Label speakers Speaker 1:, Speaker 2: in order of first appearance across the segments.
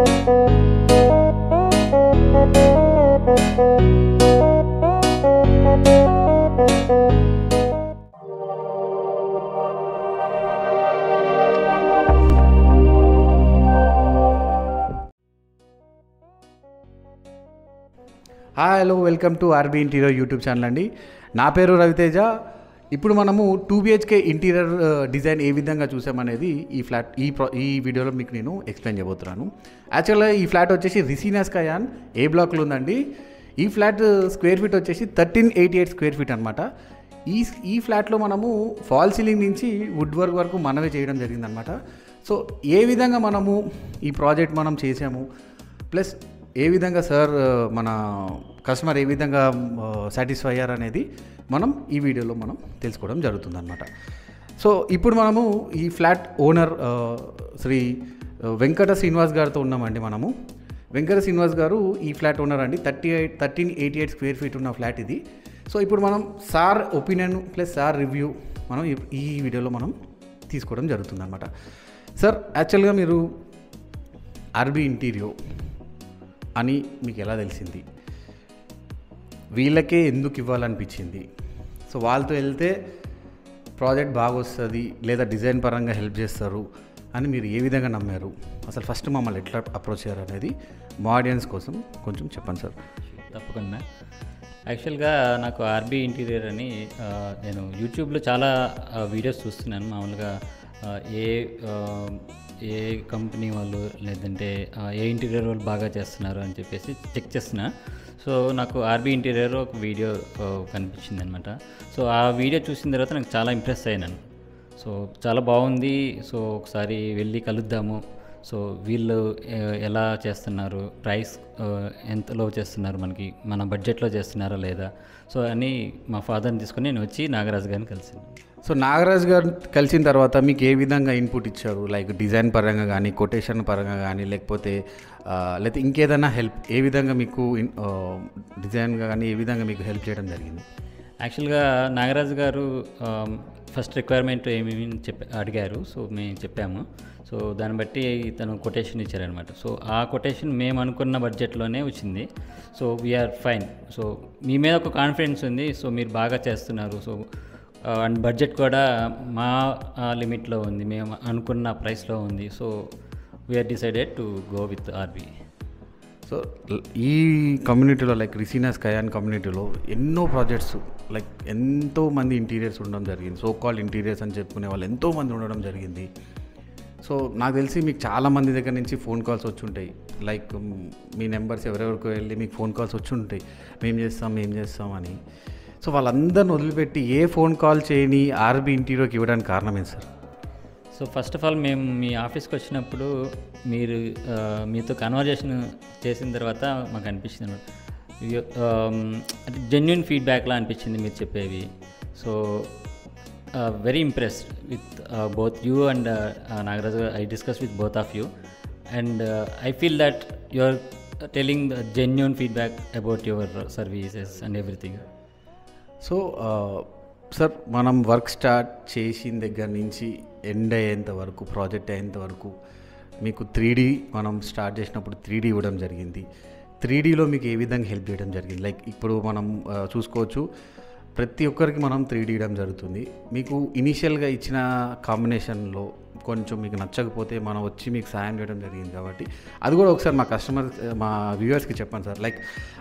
Speaker 1: Hi hello welcome to RB interior YouTube channel అండి. నా పేరు రవితేజ. ఇప్పుడు మనము 2BHK ఇంటీరియర్ డిజైన్ ఏ విధంగా చూసామనేది ఈ వీడియోలో మీకు నేను ఎక్స్ప్లెయిన్ చేయబోతున్నాను. యాక్చువల్గా ఈ ఫ్లాట్ వచ్చేసి రిసీనా స్కయాన్ ఏ బ్లాక్లో ఉందండి. ఈ ఫ్లాట్ స్క్వేర్ ఫీట్ వచ్చేసి 1388 స్క్వేర్ ఫీట్ అనమాట. ఈ ఫ్లాట్లో మనము ఫాల్ సీలింగ్ నుంచి వుడ్ వర్క్ వరకు మనమే చేయడం జరిగిందనమాట. సో ఏ విధంగా మనము ఈ ప్రాజెక్ట్ మనం చేసాము, ప్లస్ ఏ విధంగా సార్ మన కస్టమర్ ఏ విధంగా సాటిస్ఫై అయ్యారు అనేది మనం ఈ వీడియోలో మనం తెలుసుకోవడం జరుగుతుందన్నమాట. సో ఇప్పుడు మనము ఈ ఫ్లాట్ ఓనర్ శ్రీ వెంకట శ్రీనివాస్ గారితో ఉన్నామండి. వెంకట శ్రీనివాస్ గారు ఈ ఫ్లాట్ ఓనర్ అండి. 1388 స్క్వేర్ ఫీట్ ఉన్న ఫ్లాట్ ఇది. సో ఇప్పుడు మనం sir opinion plus sir review మనం ఈ వీడియోలో మనం తీసుకోవడం జరుగుతుందన్నమాట. సార్, యాక్చువల్గా మీరు ఆర్బీ ఇంటీరియర్ అని మీకు ఎలా తెలిసింది? వీళ్ళకే ఎందుకు ఇవ్వాలనిపించింది? సో వాళ్ళతో వెళ్తే ప్రాజెక్ట్ బాగా వస్తుంది లేదా డిజైన్ పరంగా హెల్ప్ చేస్తారు అని మీరు ఏ విధంగా నమ్మారు? అసలు ఫస్ట్ మమ్మల్ని ఎట్లా అప్రోచ్ అయ్యారు అనేది మా ఆడియన్స్ కోసం కొంచెం చెప్పండి సార్.
Speaker 2: తప్పకుండా. యాక్చువల్గా నాకు ఆర్బీ ఇంటీరియర్ అని నేను యూట్యూబ్లో చాలా వీడియోస్ చూస్తున్నాను. మామూలుగా ఏ కంపెనీ వాళ్ళు లేదంటే ఏ ఇంటీరియర్ వాళ్ళు బాగా చేస్తున్నారు అని చెప్పేసి చెక్ చేస్తున్నా. సో నాకు ఆర్బీ ఇంటీరియర్ ఒక వీడియో కనిపించింది అనమాట. సో ఆ వీడియో చూసిన తర్వాత నాకు చాలా ఇంప్రెస్ అయ్యాను. సో చాలా బాగుంది. సో ఒకసారి వెళ్ళి కలుద్దాము. సో వీళ్ళు ఎలా చేస్తున్నారు, ప్రైస్ ఎంతలో చేస్తున్నారు, మన బడ్జెట్లో చేస్తున్నారా లేదా, సో అని మా ఫాదర్ని తీసుకొని నేను వచ్చి నాగరాజు గారిని కలిసాను.
Speaker 1: సో నాగరాజు గారు కలిసిన తర్వాత మీకు ఏ విధంగా ఇన్పుట్ ఇచ్చారు? లైక్ డిజైన్ పరంగా కానీ, కొటేషన్ పరంగా కానీ, లేకపోతే ఇంకేదైనా హెల్ప్ ఏ విధంగా మీకు డిజైన్గా కానీ ఏ విధంగా మీకు హెల్ప్ చేయడం జరిగింది?
Speaker 2: యాక్చువల్గా నాగరాజు గారు ఫస్ట్ రిక్వైర్మెంట్ ఏమేమి అడిగారు. సో మేము చెప్పాము. సో దాన్ని బట్టి తను కొటేషన్ ఇచ్చారనమాట. సో ఆ కొటేషన్ మేము అనుకున్న బడ్జెట్లోనే వచ్చింది. So we are fine. సో మీ మీద ఒక కాన్ఫిడెన్స్ ఉంది. సో మీరు బాగా చేస్తున్నారు. సో అండ్ బడ్జెట్ కూడా మా లిమిట్లో ఉంది, మేము అనుకున్న ప్రైస్లో ఉంది. So we are decided to go with RB.
Speaker 1: So ఈ కమ్యూనిటీలో లైక్ రిసీనా స్కయాన్ కమ్యూనిటీలో ఎన్నో ప్రాజెక్ట్స్ లైక్ ఎంతోమంది ఇంటీరియర్స్ ఉండడం జరిగింది. సో కాల్డ్ ఇంటీరియర్స్ అని చెప్పుకునే వాళ్ళు ఎంతోమంది ఉండడం జరిగింది. సో నాకు తెలిసి మీకు చాలామంది దగ్గర నుంచి ఫోన్ కాల్స్ వచ్చి ఉంటాయి. లైక్ మీ నెంబర్స్ ఎవరెవరికి వెళ్ళి మీకు ఫోన్ కాల్స్ వచ్చి ఉంటాయి, మేము చేస్తాం అని. సో వాళ్ళందరిని వదిలిపెట్టి ఏ ఫోన్ కాల్ చేయని ఆర్బీ ఇంటీరియర్కి ఇవ్వడానికి కారణమే sir?
Speaker 2: So first of all మేము మీ ఆఫీస్కి వచ్చినప్పుడు మీరు మీతో కన్వర్జేషన్ చేసిన తర్వాత మాకు అనిపించింది అంటే జెన్యున్ ఫీడ్బ్యాక్లా అనిపించింది మీరు చెప్పేవి. So very impressed with both you and Nagaraj. I discussed with both of you and I feel that you are telling the genuine feedback about your services and everything.
Speaker 1: So sir, మనం work start చేసిన దగ్గర నుంచి end అయ్యేంత వరకు, project అయ్యేంత వరకు మీకు 3D మనం స్టార్ట్ చేసినప్పుడు 3D ఇవ్వడం జరిగింది. 3Dలో మీకు ఏ విధంగా హెల్ప్ చేయడం జరిగింది? లైక్ ఇప్పుడు మనం చూసుకోవచ్చు, ప్రతి ఒక్కరికి మనం 3D ఇవ్వడం జరుగుతుంది. మీకు ఇనీషియల్గా ఇచ్చిన కాంబినేషన్లో కొంచెం మీకు నచ్చకపోతే మనం వచ్చి మీకు సాయం చేయడం జరిగింది. కాబట్టి అది కూడా ఒకసారి మా వ్యూవర్స్కి చెప్పండి సార్. లైక్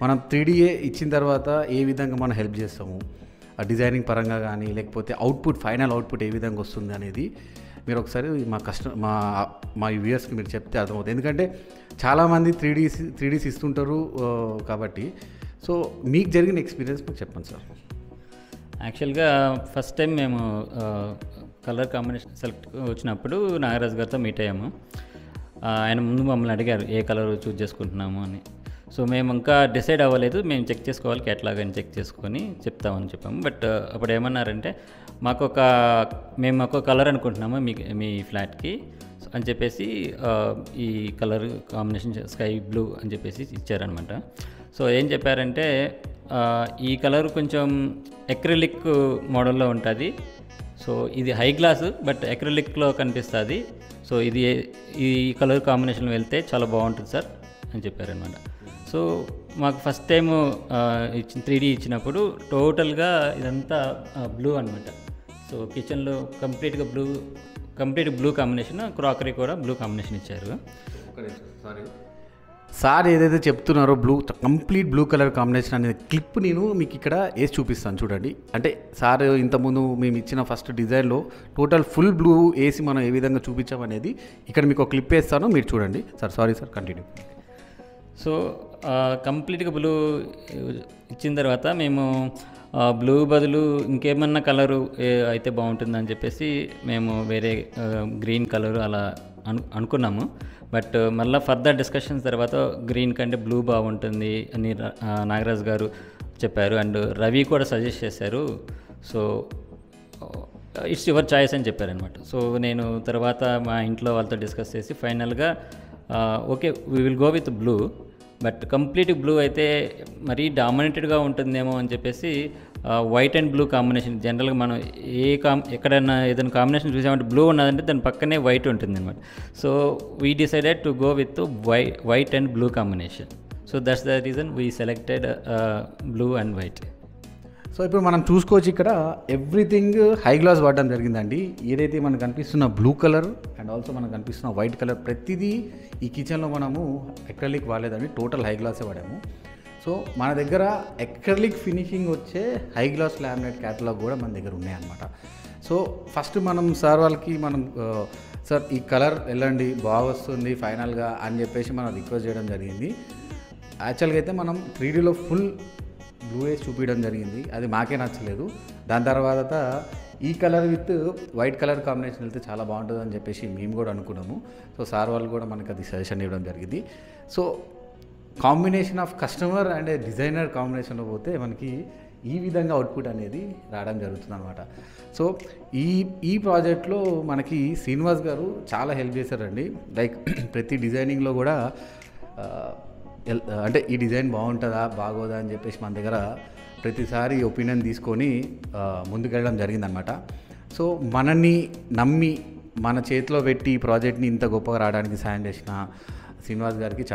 Speaker 1: మనం 3Dఏ ఇచ్చిన తర్వాత ఏ విధంగా మనం హెల్ప్ చేస్తాము, డిజైనింగ్ పరంగా కానీ, లేకపోతే ఫైనల్ అవుట్పుట్ ఏ విధంగా వస్తుంది అనేది మీరు ఒకసారి మా వ్యూవర్స్కి మీరు చెప్తే అర్థమవుతుంది. ఎందుకంటే చాలామంది 3Ds ఇస్తుంటారు కాబట్టి. సో మీకు జరిగిన ఎక్స్పీరియన్స్ మీకు చెప్పండి సార్.
Speaker 2: యాక్చువల్గా ఫస్ట్ టైం మేము కలర్ కాంబినేషన్ సెలెక్ట్ వచ్చినప్పుడు నాగరాజు గారితో మీట్ అయ్యాము. ఆయన ముందు మమ్మల్ని అడిగారు ఏ కలర్ చూజ్ చేసుకుంటున్నాము అని. సో మేము ఇంకా డిసైడ్ అవ్వలేదు, మేము చెక్ చేసుకోవాలి, క్యాటలాగ్ అని చెక్ చేసుకొని చెప్తామని చెప్పాము. బట్ అప్పుడు ఏమన్నారంటే మేము ఒక కలర్ అనుకుంటున్నాము మీ ఫ్లాట్కి అని చెప్పేసి ఈ కలర్ కాంబినేషన్ స్కై బ్లూ అని చెప్పేసి ఇచ్చారనమాట. సో ఏం చెప్పారంటే ఈ కలర్ కొంచెం ఎక్రిలిక్ మోడల్లో ఉంటుంది, సో ఇది హై గ్లాస్ బట్ అక్రిలిక్లో కనిపిస్తుంది. సో ఇది ఈ కలర్ కాంబినేషన్ వెళ్తే చాలా బాగుంటుంది సార్ అని చెప్పారనమాట. సో మాకు ఫస్ట్ టైం ఇచ్చిన 3D ఇచ్చినప్పుడు టోటల్గా ఇదంతా బ్లూ అనమాట. సో కిచెన్లో కంప్లీట్ బ్లూ కాంబినేషన్, క్రాకరీ కూడా బ్లూ కాంబినేషన్ ఇచ్చారు.
Speaker 1: సార్ ఏదైతే చెప్తున్నారో కంప్లీట్ బ్లూ కలర్ కాంబినేషన్ అనే క్లిప్ నేను మీకు ఇక్కడ వేసి చూపిస్తాను చూడండి. అంటే సార్ ఇంతకుముందు మేము ఇచ్చిన ఫస్ట్ డిజైన్లో టోటల్ ఫుల్ బ్లూ వేసి మనం ఏ విధంగా చూపించామనేది ఇక్కడ మీకు ఒక క్లిప్ వేస్తాను, మీరు చూడండి sir. Sorry sir, continue.
Speaker 2: So కంప్లీట్గా బ్లూ ఇచ్చిన తర్వాత మేము బ్లూ బదులు ఇంకేమన్నా కలరు అయితే బాగుంటుందని చెప్పేసి మేము వేరే గ్రీన్ కలరు అలా అనుకున్నాము. బట్ మళ్ళీ ఫర్దర్ డిస్కషన్స్ తర్వాత గ్రీన్ కంటే బ్లూ బాగుంటుంది అని నాగరాజ్ గారు చెప్పారు. అండ్ రవి కూడా సజెస్ట్ చేశారు. సో ఇట్స్ యువర్ చాయిస్ అని చెప్పారనమాట. సో నేను తర్వాత మా ఇంట్లో వాళ్ళతో డిస్కస్ చేసి ఫైనల్గా okay we will go with blue, but complete blue అయితే మరీ డామినేటెడ్గా ఉంటుందేమో అని చెప్పేసి వైట్ అండ్ బ్లూ కాంబినేషన్. జనరల్గా మనం ఎక్కడైనా ఏదైనా కాంబినేషన్ చూసామంటే బ్లూ ఉన్నదంటే దాని పక్కనే వైట్ ఉంటుంది అనమాట. So we decided to go with white and blue combination. So that's the reason we selected blue and white.
Speaker 1: So ఇప్పుడు మనం చూసుకోవచ్చు ఇక్కడ ఎవ్రీథింగ్ హై గ్లాస్ వాడడం జరిగిందండి. ఏదైతే మనకు కనిపిస్తున్న బ్లూ కలర్ అండ్ ఆల్సో మనకు కనిపిస్తున్న వైట్ కలర్ ప్రతిదీ ఈ కిచెన్లో మనము అక్రిలిక్ వాడలేదండి, టోటల్ హై గ్లాసే వాడాము. సో మన దగ్గర అక్రిలిక్ ఫినిషింగ్ వచ్చే హై గ్లాస్ లామినేట్ క్యాటలాగ్ కూడా మన దగ్గర ఉన్నాయన్నమాట. సో ఫస్ట్ మనం సార్ వాళ్ళకి సార్ ఈ కలర్ వెళ్ళండి బాగా వస్తుంది ఫైనల్గా అని చెప్పేసి మనం రిక్వెస్ట్ చేయడం జరిగింది. యాక్చువల్గా అయితే మనం 3Dలో ఫుల్ బ్లూ వేసి చూపించడం జరిగింది, అది మాకే నచ్చలేదు. దాని తర్వాత ఈ colour with white colour combination వెళ్తే చాలా బాగుంటుంది అని చెప్పేసి మేము కూడా అనుకున్నాము. సో సార్ వాళ్ళు కూడా మనకు అది సజెషన్ ఇవ్వడం జరిగింది. So combination of customer and designer కాంబినేషన్లో పోతే మనకి ఈ విధంగా అవుట్పుట్ అనేది రావడం జరుగుతుంది అనమాట. సో ఈ ప్రాజెక్ట్లో మనకి శ్రీనివాస్ గారు చాలా హెల్ప్ చేశారండి. లైక్ ప్రతి డిజైనింగ్లో కూడా అంటే ఈ డిజైన్ బాగుంటుందా బాగోదా అని చెప్పేసి మన దగ్గర ప్రతిసారి ఒపీనియన్ తీసుకొని ముందుకెళ్ళడం జరిగిందనమాట. సో మనల్ని నమ్మి మన చేతిలో పెట్టి ఈ ప్రాజెక్ట్ని ఇంత గొప్పగా రావడానికి సాయం చేసిన శ్రీనివాస్ గారికి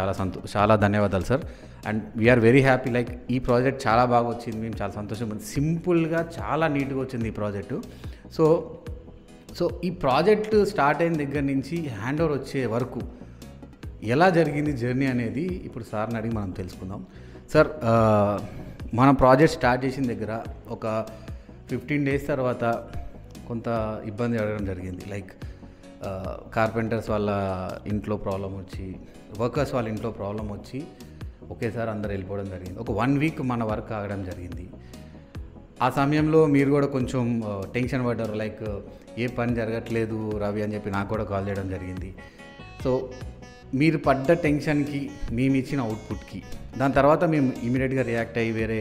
Speaker 1: చాలా ధన్యవాదాలు sir. And we are very happy. Like ఈ ప్రాజెక్ట్ చాలా బాగా వచ్చింది, మేము చాలా సంతోషం. సింపుల్గా చాలా నీట్గా వచ్చింది ఈ ప్రాజెక్టు. సో ఈ ప్రాజెక్ట్ స్టార్ట్ అయిన దగ్గర నుంచి హ్యాండ్ ఓవర్ వచ్చే వరకు ఎలా జరిగింది జర్నీ అనేది ఇప్పుడు సార్ని అడిగి మనం తెలుసుకుందాం. సార్ మన ప్రాజెక్ట్ స్టార్ట్ చేసిన దగ్గర ఒక 15 days తర్వాత కొంత ఇబ్బంది అడగడం జరిగింది. లైక్ కార్పెంటర్స్ వాళ్ళ ఇంట్లో ప్రాబ్లం వచ్చి, వర్కర్స్ వాళ్ళ ఇంట్లో ప్రాబ్లం వచ్చి ఒకేసారి అందరు వెళ్ళిపోవడం జరిగింది. ఒక 1 week మన వర్క్ ఆగడం జరిగింది. ఆ సమయంలో మీరు కూడా కొంచెం టెన్షన్ పడ్డారు. లైక్ ఏ పని జరగట్లేదు రవి అని చెప్పి నాకు కూడా కాల్ చేయడం జరిగింది. సో మీరు పడ్డ టెన్షన్కి మేము ఇచ్చిన అవుట్పుట్కి దాని తర్వాత మేము ఇమీడియట్గా రియాక్ట్ అయ్యి వేరే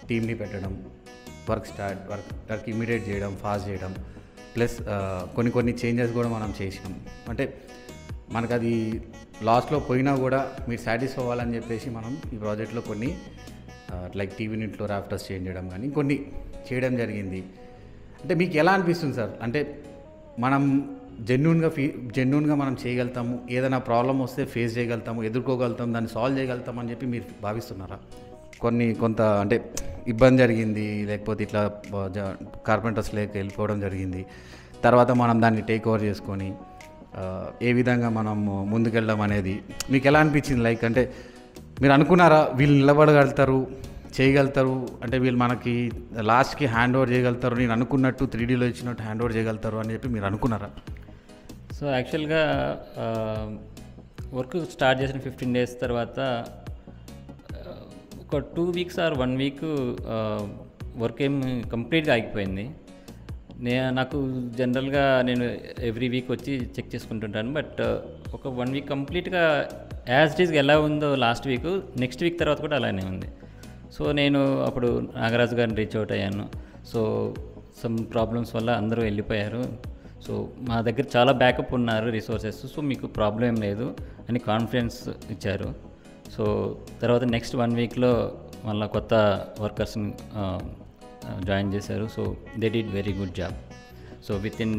Speaker 1: టీమ్ని పెట్టడం, వర్క్ ఇమీడియట్ చేయడం, ఫాస్ట్ చేయడం, ప్లస్ కొన్ని చేంజెస్ కూడా మనం చేసినాం. అంటే మనకు అది లాస్ట్లో పోయినా కూడా మీరు సాటిస్ఫై అవ్వాలని చెప్పేసి మనం ఈ ప్రాజెక్ట్లో కొన్ని లైక్ టీవీ యూనిట్లో రాఫ్టర్స్ చేంజ్ చేయడం కానీ కొన్ని చేయడం జరిగింది. అంటే మీకు ఎలా అనిపిస్తుంది సార్? అంటే మనం జెన్యూన్గా మనం చేయగలుగుతాము, ఏదైనా ప్రాబ్లం వస్తే ఫేస్ చేయగలుగుతాము, ఎదుర్కోగలుగుతాం, దాన్ని సాల్వ్ చేయగలుగుతాం అని చెప్పి మీరు భావిస్తున్నారా? కొంత అంటే ఇబ్బంది జరిగింది, లేకపోతే ఇట్లా కార్పెంటర్స్ లేక వెళ్ళిపోవడం జరిగింది, తర్వాత మనం దాన్ని టేక్ ఓవర్ చేసుకొని ఏ విధంగా మనం ముందుకెళ్ళడం అనేది మీకు ఎలా అనిపించింది? లైక్ అంటే మీరు అనుకున్నారా వీళ్ళు నిలబడగలుగుతారు, చేయగలుగుతారు, అంటే వీళ్ళు మనకి లాస్ట్కి హ్యాండ్ ఓవర్ చేయగలుగుతారు, నేను అనుకున్నట్టు 3Dలో ఇచ్చినట్టు హ్యాండ్ ఓవర్ చేయగలుగుతారు అని చెప్పి మీరు అనుకున్నారా?
Speaker 2: సో యాక్చువల్గా వర్క్ స్టార్ట్ చేసిన 15 days తర్వాత ఒక 2 weeks ఆర్ 1 week వర్క్ కంప్లీట్గా ఆగిపోయింది. నాకు జనరల్గా నేను ఎవ్రీ వీక్ వచ్చి చెక్ చేసుకుంటుంటాను. బట్ ఒక 1 week కంప్లీట్గా యాజ్ ఇట్ ఈజ్ ఎలా ఉందో లాస్ట్ వీక్, నెక్స్ట్ వీక్ తర్వాత కూడా అలానే ఉంది. సో నేను అప్పుడు నాగరాజు గారిని రీచ్ అవుట్ అయ్యాను. సో సమ్ ప్రాబ్లమ్స్ వల్ల అందరూ వెళ్ళిపోయారు. సో మా దగ్గర చాలా బ్యాకప్ ఉన్నారు రిసోర్సెస్, సో మీకు ప్రాబ్లం లేదు అని కాన్ఫిడెన్స్ ఇచ్చారు. సో తర్వాత నెక్స్ట్ 1 weekలో మళ్ళీ కొత్త వర్కర్స్ని జాయిన్ చేశారు. So they did very good job. So with in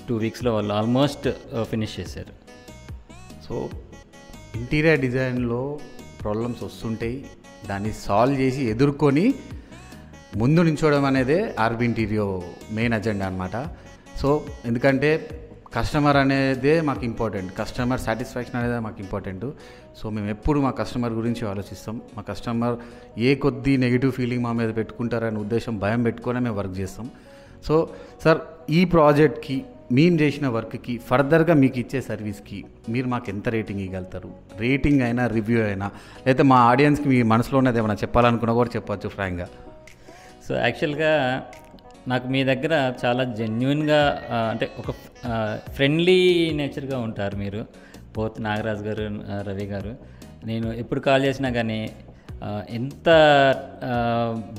Speaker 2: 2 వీక్స్లో వాళ్ళు ఆల్మోస్ట్ ఫినిష్ చేశారు.
Speaker 1: సో ఇంటీరియర్ డిజైన్లో ప్రాబ్లమ్స్ వస్తుంటాయి, దాన్ని సాల్వ్ చేసి ఎదుర్కొని ముందు నించోవడం అనేదే ఆర్బీ ఇంటీరియో మెయిన్ అజెండా అనమాట. సో ఎందుకంటే కస్టమర్ అనేదే మాకు ఇంపార్టెంట్, కస్టమర్ సాటిస్ఫాక్షన్ అనేది మాకు ఇంపార్టెంట్. సో మేము ఎప్పుడు మా కస్టమర్ గురించి ఆలోచిస్తాం. మా కస్టమర్ ఏ కొద్ది నెగిటివ్ ఫీలింగ్ మా మీద పెట్టుకుంటారనే ఉద్దేశం, భయం పెట్టుకొని మేము వర్క్ చేస్తాం. సో సార్, ఈ ప్రాజెక్ట్కి మేము చేసిన వర్క్కి ఫర్దర్గా మీకు ఇచ్చే సర్వీస్కి మీరు మాకు ఎంత రేటింగ్ ఇవ్వగలుగుతారు? రేటింగ్ అయినా, రివ్యూ అయినా, లేకపోతే మా ఆడియన్స్కి మీ మనసులో ఉన్నది ఏమైనా చెప్పాలనుకున్నా కూడా చెప్పచ్చు ఫ్రాంక్గా.
Speaker 2: సో యాక్చువల్గా నాకు మీ దగ్గర చాలా జెన్యున్గా అంటే ఒక ఫ్రెండ్లీ నేచర్గా ఉంటారు మీరు, బోత్ నాగరాజ్ గారు, రవి గారు. నేను ఎప్పుడు కాల్ చేసినా కానీ ఎంత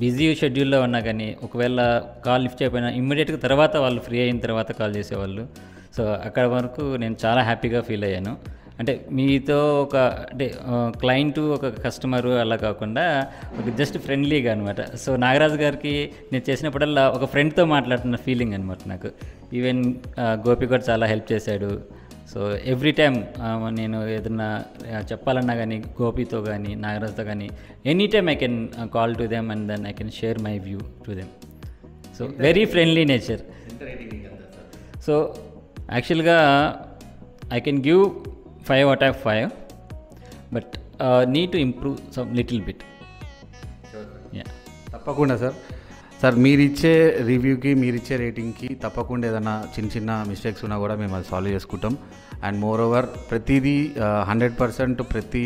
Speaker 2: బిజీ షెడ్యూల్లో ఉన్నా కానీ ఒకవేళ కాల్ లిఫ్ట్ చేయకపోయినా ఇమ్మీడియట్గా తర్వాత వాళ్ళు ఫ్రీ అయిన తర్వాత కాల్ చేసేవాళ్ళు. సో అక్కడ వరకు నేను చాలా హ్యాపీగా ఫీల్ అయ్యాను. అంటే మీతో ఒక అంటే క్లయింట్ ఒక కస్టమరు అలా కాకుండా ఒక జస్ట్ ఫ్రెండ్లీగా అనమాట. సో నాగరాజు గారికి నేను చేసినప్పుడల్లా ఒక ఫ్రెండ్తో మాట్లాడుతున్న ఫీలింగ్ అనమాట నాకు. ఈవెన్ గోపి కూడా చాలా హెల్ప్ చేశాడు. సో ఎవ్రీ టైమ్ నేను ఏదన్నా చెప్పాలన్నా కానీ గోపితో కానీ నాగరాజ్తో కానీ any time I can call to them and then I can share my view to them. So very friendly nature. So యాక్చువల్గా I can give 5 out of 5, but need to improve some little bit. Yeah.
Speaker 1: తప్పకుండా sir మీరిచ్చే రివ్యూకి, మీరిచ్చే రేటింగ్కి తప్పకుండా ఏదైనా చిన్న mistakes ఉన్నా కూడా మేము అది సాల్వ్ చేసుకుంటాం. అండ్ మోర్ ఓవర్ ప్రతిదీ 100%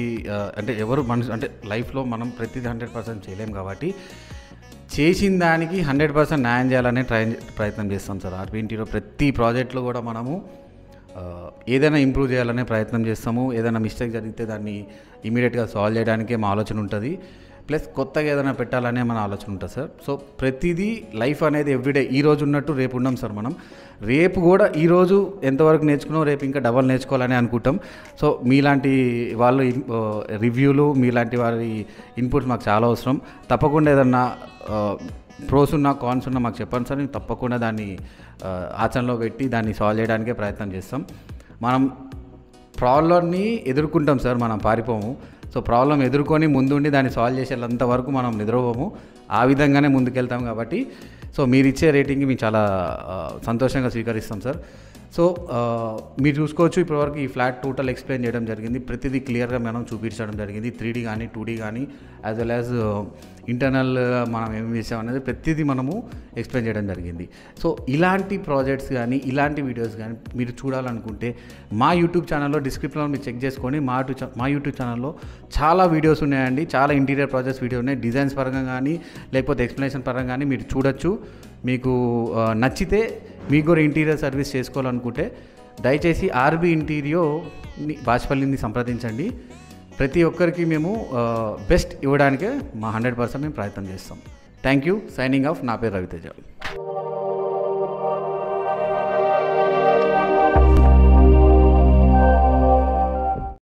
Speaker 1: అంటే ఎవరు మనసు అంటే లైఫ్లో మనం ప్రతిదీ 100% చేయలేం కాబట్టి చేసిన దానికి 100% న్యాయం చేయాలనే ప్రయత్నం చేస్తాం సార్. ఆర్బీ ఇంటీరియో ప్రతి ప్రాజెక్ట్లో కూడా మనము ఏదైనా ఇంప్రూవ్ చేయాలనే ప్రయత్నం చేస్తాము. ఏదైనా మిస్టేక్ జరిగితే దాన్ని ఇమీడియట్గా సాల్వ్ చేయడానికే మా ఆలోచన ఉంటుంది. ప్లస్ కొత్తగా ఏదైనా పెట్టాలనే మన ఆలోచన ఉంటుంది సార్. సో ప్రతిదీ లైఫ్ అనేది ఎవ్రీడే ఈ రోజు ఉన్నట్టు రేపు ఉన్నాం సార్. మనం రేపు కూడా ఈరోజు ఎంతవరకు నేర్చుకున్నాం, రేపు ఇంకా డబల్ నేర్చుకోవాలని అనుకుంటాం. సో మీలాంటి వాళ్ళు రివ్యూలు, మీలాంటి వారి ఇన్పుట్స్ మాకు చాలా అవసరం. తప్పకుండా ఏదన్నా ప్రోస్ ఉన్నా, కాన్స్ ఉన్నా మాకు చెప్పండి సార్. తప్పకుండా దాన్ని ఆచరణలో పెట్టి దాన్ని సాల్వ్ చేయడానికే ప్రయత్నం చేస్తాం. మనం ప్రాబ్లమ్ని ఎదుర్కొంటాం సార్, మనం పారిపోము. సో ప్రాబ్లం ఎదుర్కొని ముందుండి దాన్ని సాల్వ్ చేసేంత వరకు మనం నిద్రపోము. ఆ విధంగానే ముందుకెళ్తాం కాబట్టి సో మీరు ఇచ్చే రేటింగ్కి మేము చాలా సంతోషంగా స్వీకరిస్తాం సార్. సో మీరు చూసుకోవచ్చు, ఇప్పటివరకు ఈ ఫ్లాట్ టోటల్ ఎక్స్ప్లెయిన్ చేయడం జరిగింది. ప్రతిదీ క్లియర్గా మనం చూపించడం జరిగింది. 3D కానీ 2D కానీ యాజ్ వెల్ యాజ్ ఇంటర్నల్ మనం ఏం చేసాం అనేది ప్రతిదీ మనము ఎక్స్ప్లెయిన్ చేయడం జరిగింది. సో ఇలాంటి ప్రాజెక్ట్స్ కానీ ఇలాంటి వీడియోస్ కానీ మీరు చూడాలనుకుంటే మా యూట్యూబ్ ఛానల్లో డిస్క్రిప్షన్లో మీరు చెక్ చేసుకొని మా యూట్యూబ్ ఛానల్లో చాలా వీడియోస్ ఉన్నాయండి. చాలా ఇంటీరియర్ ప్రాజెక్ట్స్ వీడియో ఉన్నాయి. డిజైన్స్ పరంగా కానీ లేకపోతే ఎక్స్ప్లెనేషన్ పరంగా కానీ మీరు చూడొచ్చు. మీకు నచ్చితే మీకు కూడా ఇంటీరియర్ సర్వీస్ చేసుకోవాలనుకుంటే దయచేసి ఆర్బీ ఇంటీరియో బాచ్పల్లిని సంప్రదించండి. ప్రతి ఒక్కరికి మేము బెస్ట్ ఇవ్వడానికే మా 100% మేము ప్రయత్నం చేస్తాం. Thank you. Signing off. నా పేరు రవితేజ.